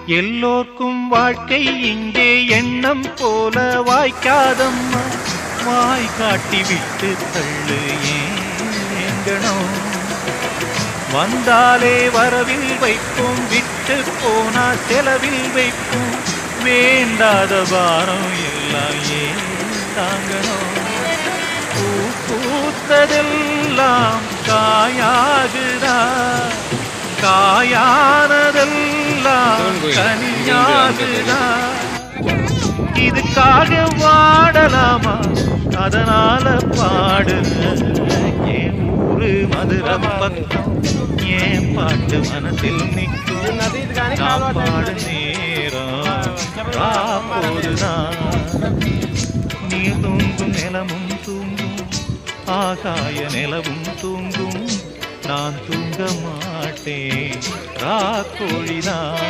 எல்லோர்க்கும் வாழ்க்கை இங்கே எண்ணம் போல வாய்க்காதம்மா, வாய் காட்டி விட்டு தள்ளு ஏங்கணும். வந்தாலே வரவில் வைப்போம், விட்டு போனா செலவில் வைப்போம், வேண்டாத பாரம் எல்லாம் ஏன் தாங்கணும். பூ பூத்ததெல்லாம் காயாகுதா, காயானதெல்லாம் கனியாகுதா. இதுக்காக வாடலாமா, அதனால பாடு. என் ஊரு மதுரை பக்கம், என் பாட்டு மனசில் நிற்கும். நான் பாடு நேரம் போதுதான். நீர் தூங்கும் நிலமும் தூங்கும், ஆகாய நிலவும் தூங்கும், நான் தூங்க மாட்டேன் ராக்கோழிதான்.